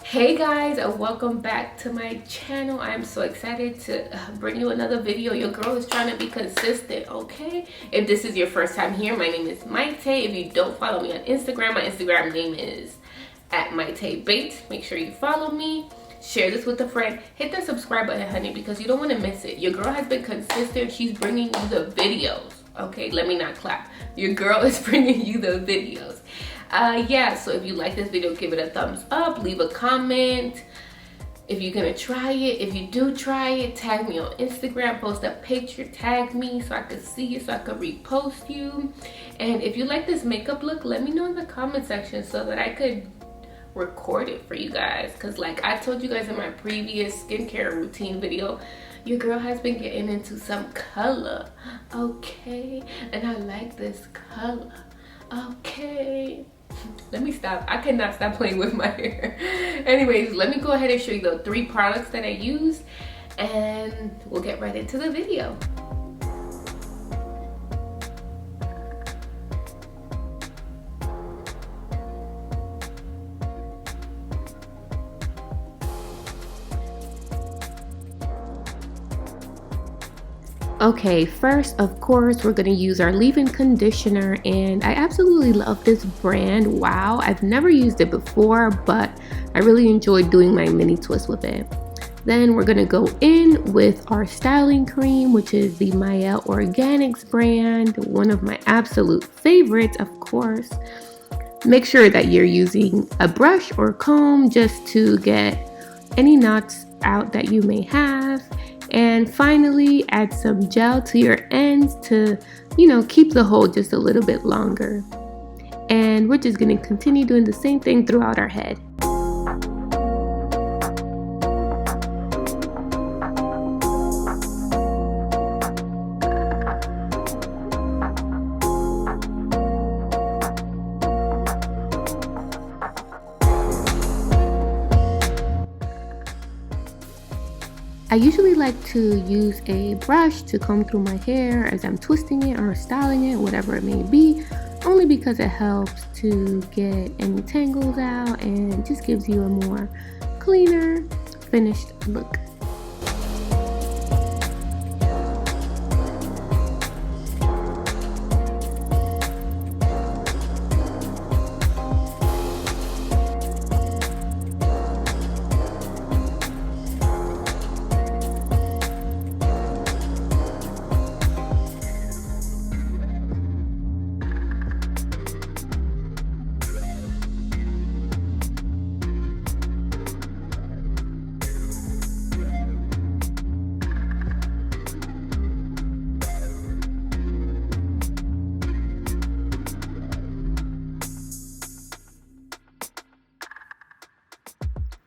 Hey guys, welcome back to my channel. I'm so excited to bring you another video. Your girl is trying to be consistent, okay? If this is your first time here, my name is Maite. If you don't follow me on Instagram, my Instagram name is at Maite Bates. Make sure you follow me. Share this with a friend. Hit the subscribe button, honey, because you don't want to miss it. Your girl has been consistent. She's bringing you the videos, okay? Let me not clap. Your girl is bringing you the videos. Yeah, so if you like this video, give it a thumbs up, leave a comment if you're gonna try it. If you do try it, tag me on Instagram, post a picture, tag me so I could see it, so I could repost you. And if you like this makeup look, let me know in the comment section so that I could record it for you guys, because like I told you guys in my previous skincare routine video, your girl has been getting into some color, okay? And I like this color, okay? Let me stop. I cannot stop playing with my hair. Anyways, let me go ahead and show you the 3 products that I use, and we'll get right into the video. Okay, first, of course, we're going to use our leave-in conditioner, and I absolutely love this brand. Wow, I've never used it before, but I really enjoyed doing my mini twist with it. Then we're going to go in with our styling cream, which is the Maya Organics brand, one of my absolute favorites, of course. Make sure that you're using a brush or comb just to get any knots out that you may have. And finally, add some gel to your ends to, keep the hold just a little bit longer. And we're just going to continue doing the same thing throughout our head. I usually like to use a brush to comb through my hair as I'm twisting it or styling it, whatever it may be, only because it helps to get any tangles out and just gives you a more cleaner, finished look.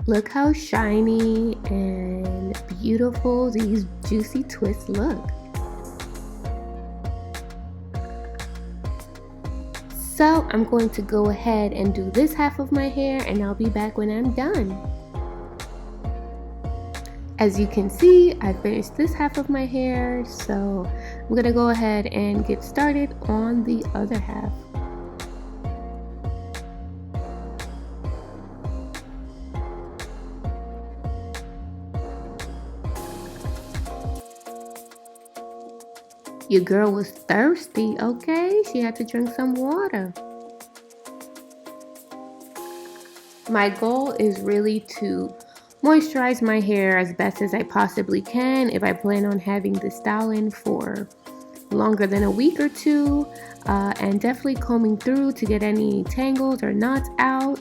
Look how shiny and beautiful these juicy twists look. So I'm going to go ahead and do this half of my hair, and I'll be back when I'm done. As you can see, I finished this half of my hair, so I'm gonna go ahead and get started on the other half. Your girl was thirsty, okay? She had to drink some water. My goal is really to moisturize my hair as best as I possibly can if I plan on having this styling for longer than a week or two, and definitely combing through to get any tangles or knots out.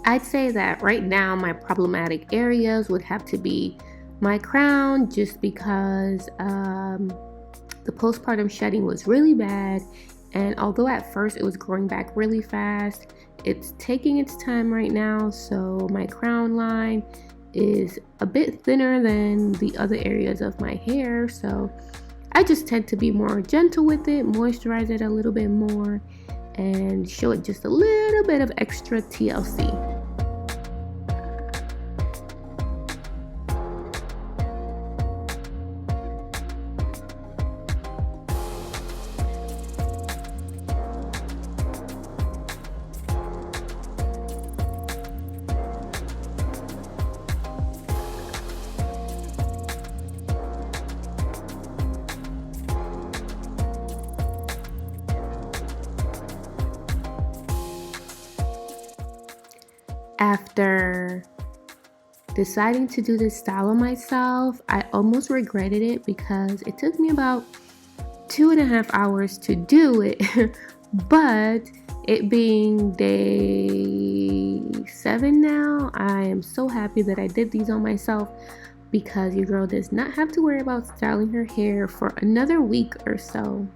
I'd say that right now my problematic areas would have to be my crown, just because the postpartum shedding was really bad, and although at first it was growing back really fast, it's taking its time right now, so my crown line is a bit thinner than the other areas of my hair, so I just tend to be more gentle with it, moisturize it a little bit more, and show it just a little bit of extra TLC. after deciding to do this style on myself, I almost regretted it because it took me about 2.5 hours to do it. But it being day 7 now, I am so happy that I did these on myself, because your girl does not have to worry about styling her hair for another week or so.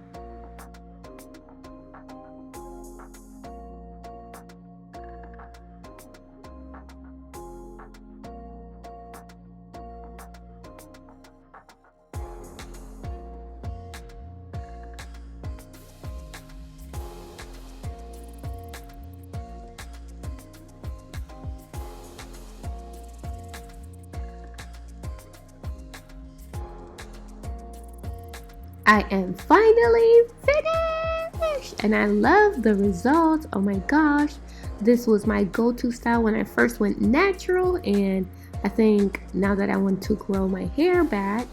I am finally finished and I love the results. Oh my gosh, this was my go-to style when I first went natural, and I think now that I want to grow my hair back,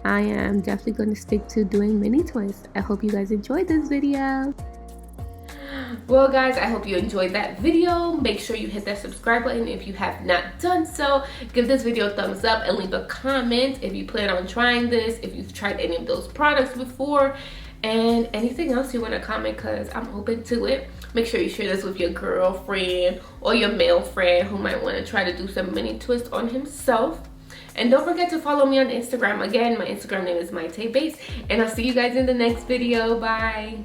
I am definitely going to stick to doing mini twists. I hope you guys enjoyed this video. Well guys, I hope you enjoyed that video. Make sure you hit that subscribe button if you have not done so. Give this video a thumbs up and leave a comment if you plan on trying this, if you've tried any of those products before, and anything else you want to comment, because I'm open to it. Make sure you share this with your girlfriend or your male friend who might want to try to do some mini twist on himself. And don't forget to follow me on Instagram. Again, my Instagram name is MyTayBase, and I'll see you guys in the next video. Bye.